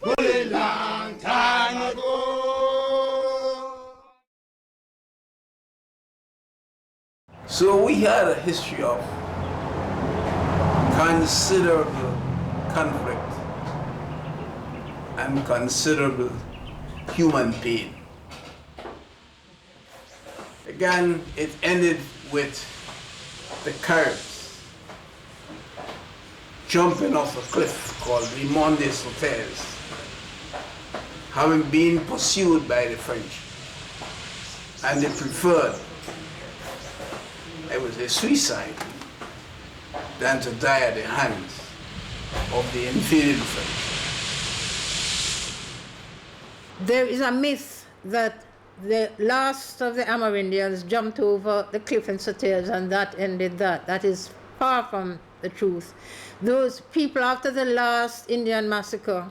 American. A long time ago. So we had a history of considerable conflict and considerable human pain. Again, it ended with the Caribs jumping off a cliff called the Mondes Hotels, having been pursued by the French, and they preferred, it was a suicide, than to die at the hands of the invading French. There is a myth that the last of the Amerindians jumped over the cliff in Hotels and that ended that. That is far from the truth. Those people, after the last Indian massacre,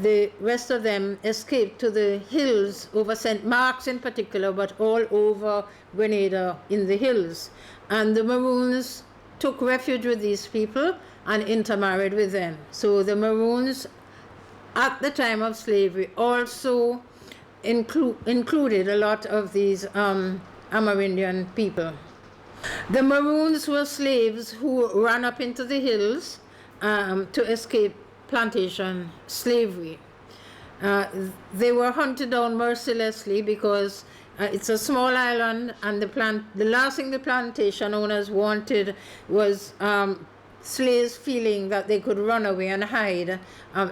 the rest of them escaped to the hills over St. Mark's in particular, but all over Grenada in the hills. And the Maroons took refuge with these people and intermarried with them. So the Maroons at the time of slavery also included a lot of these Amerindian people. The Maroons were slaves who ran up into the hills to escape plantation slavery. They were hunted down mercilessly because it's a small island, and the last thing the plantation owners wanted was slaves feeling that they could run away and hide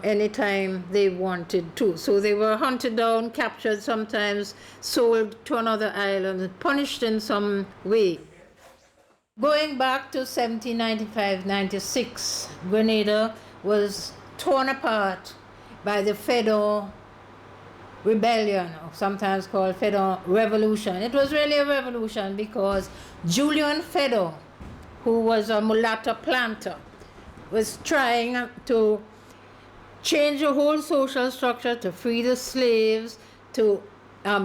anytime they wanted to. So they were hunted down, captured, sometimes sold to another island, punished in some way. Going back to 1795-96, Grenada was torn apart by the Fedor Rebellion, or sometimes called Fedor Revolution. It was really a revolution because Julian Fedor, who was a mulatto planter, was trying to change the whole social structure, to free the slaves, to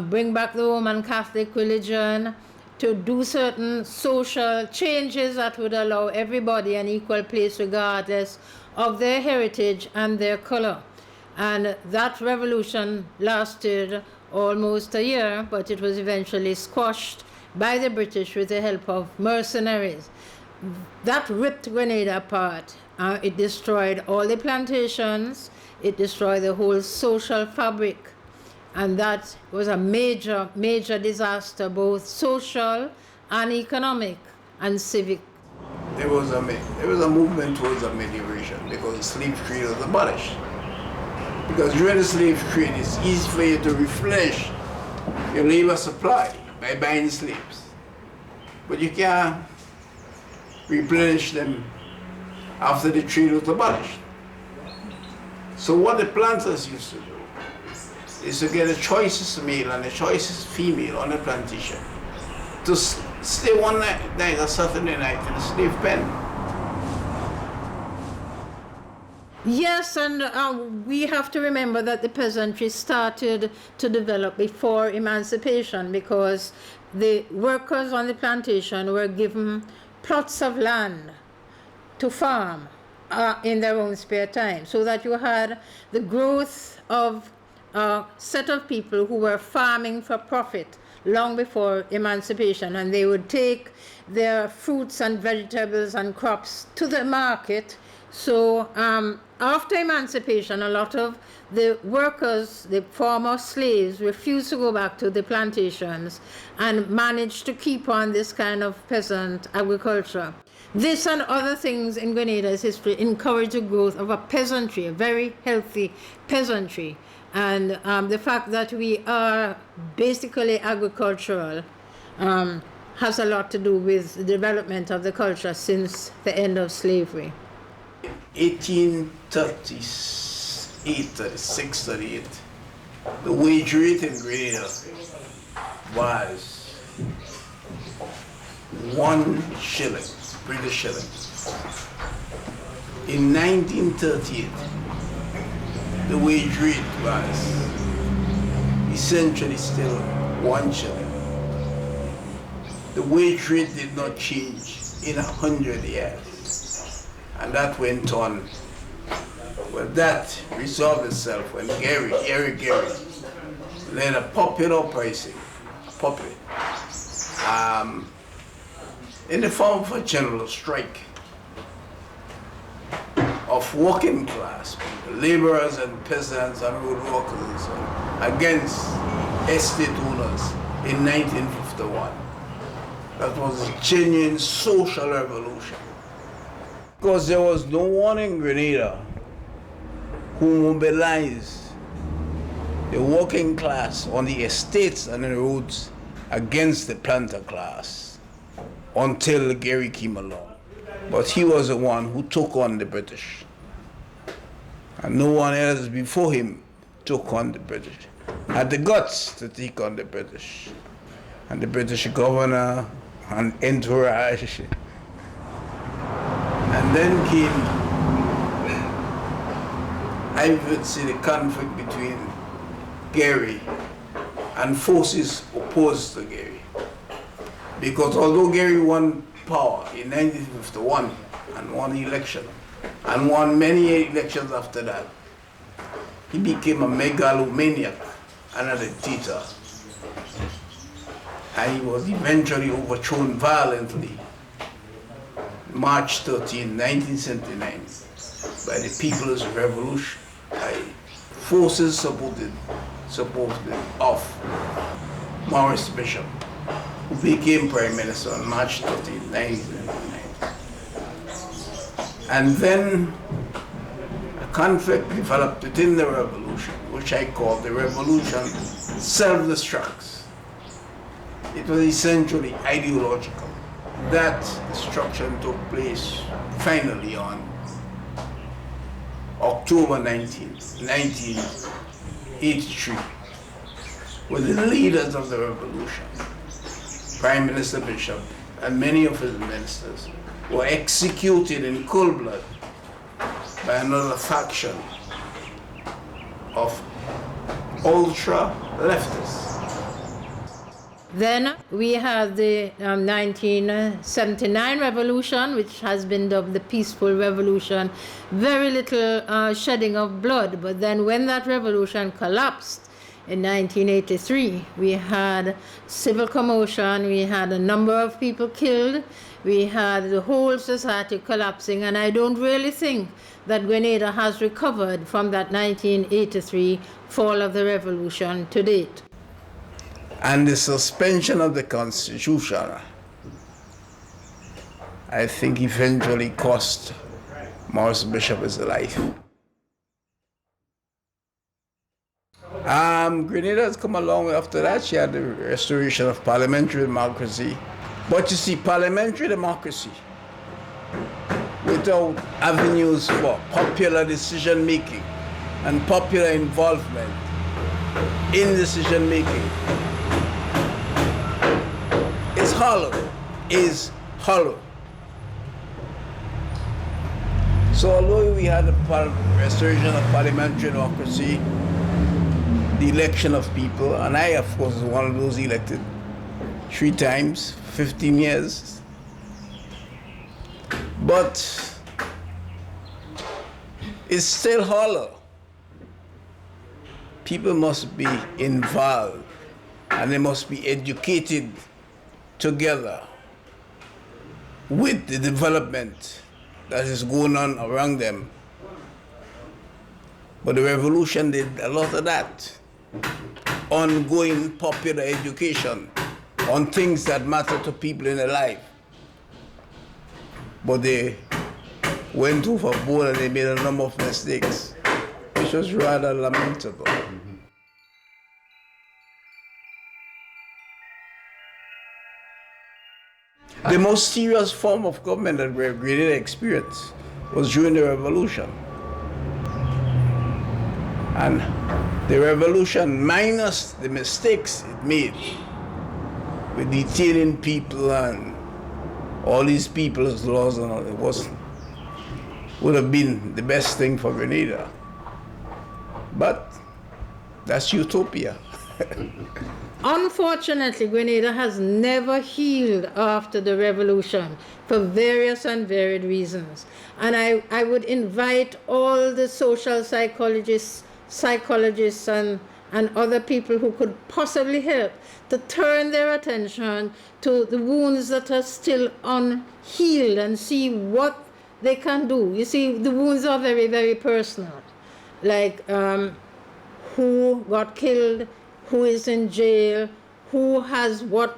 bring back the Roman Catholic religion, to do certain social changes that would allow everybody an equal place regardless of their heritage and their color. And that revolution lasted almost a year, but it was eventually squashed by the British with the help of mercenaries. That ripped Grenada apart. It destroyed all the plantations, it destroyed the whole social fabric, and that was a major, major disaster, both social and economic and civic. There was a movement towards amelioration because the slave trade was abolished. Because during the slave trade, it's easy for you to replenish your labor supply by buying slaves. But you can't replenish them after the trade was abolished. So what the planters used to do is to get the choicest male and the choicest female on the plantation to stay one night, a Saturday night in a slave pen. Yes, and we have to remember that the peasantry started to develop before emancipation, because the workers on the plantation were given plots of land to farm in their own spare time, so that you had the growth of a set of people who were farming for profit long before emancipation, and they would take their fruits and vegetables and crops to the market. So after emancipation, a lot of the workers, the former slaves, refused to go back to the plantations and managed to keep on this kind of peasant agriculture. This and other things in Grenada's history encouraged the growth of a peasantry, a very healthy peasantry. And the fact that we are basically agricultural has a lot to do with the development of the culture since the end of slavery. 1838, 36, 38, the wage rate in Grenada was 1 shilling, British shilling. In 1938, the wage rate was essentially still 1 shilling. The wage rate did not change in 100 years. And that went on Well, that resolved itself when Gary led a popular uprising, in the form of a general strike of working class people, laborers and peasants and road workers against estate owners in 1951. That was a genuine social revolution. Because there was no one in Grenada who mobilized the working class on the estates and the roads against the planter class until Gary came along. But he was the one who took on the British. And no one else before him took on the British, had the guts to take on the British. And the British governor and entourage. And then came, I would say, the conflict between Gary and forces opposed to Gary. Because although Gary won power in 1951 and won election, and won many elections after that, he became a megalomaniac and a dictator. And he was eventually overthrown violently, March 13, 1979, by the People's Revolution, by forces supported of Maurice Bishop, who became Prime Minister on March 13, 1979. And then a conflict developed within the revolution, which I call the revolution self-destructs. It was essentially ideological. That destruction took place finally on October 19th, 1983, with the leaders of the revolution, Prime Minister Bishop and many of his ministers, were executed in cold blood by another faction of ultra-leftists. Then we had the 1979 revolution, which has been dubbed the peaceful revolution. Very little shedding of blood, but then when that revolution collapsed in 1983, we had civil commotion, we had a number of people killed, we had the whole society collapsing, and I don't really think that Grenada has recovered from that 1983 fall of the revolution to date. And the suspension of the Constitution, I think, eventually cost Maurice Bishop his life. Grenada has come along after that. She had the restoration of parliamentary democracy. But you see, parliamentary democracy without avenues for popular decision-making and popular involvement in decision-making is hollow. So although we had the restoration of parliamentary democracy, the election of people, and I, of course, was one of those elected 3 times, 15 years. But it's still hollow. People must be involved, and they must be educated together with the development that is going on around them. But the revolution did a lot of that. Ongoing popular education on things that matter to people in their life. But they went overboard and they made a number of mistakes, which was rather lamentable. The most serious form of government that Grenada experienced was during the revolution. And the revolution, minus the mistakes it made with detaining people and all these people's laws and all, would have been the best thing for Grenada. But that's utopia. Unfortunately, Grenada has never healed after the revolution for various and varied reasons. And I would invite all the social psychologists and other people who could possibly help to turn their attention to the wounds that are still unhealed and see what they can do. You see, the wounds are very, very personal. Like who got killed, who is in jail, who has what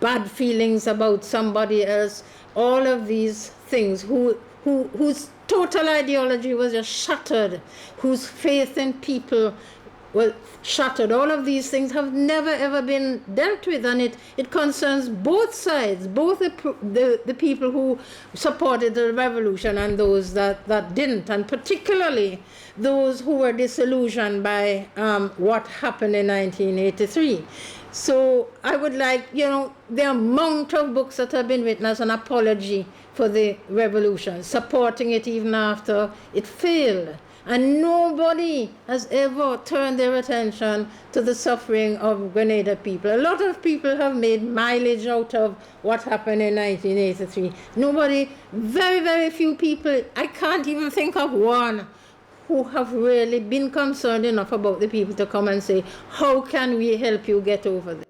bad feelings about somebody else, all of these things, whose total ideology was just shattered, whose faith in people was shattered. All of these things have never ever been dealt with, and it concerns both sides, both the people who supported the revolution and those that didn't, and particularly those who were disillusioned by what happened in 1983. So I would like, the amount of books that have been written as an apology for the revolution, supporting it even after it failed. And nobody has ever turned their attention to the suffering of Grenada people. A lot of people have made mileage out of what happened in 1983. Nobody, very, very few people, I can't even think of one, who have really been concerned enough about the people to come and say, how can we help you get over this?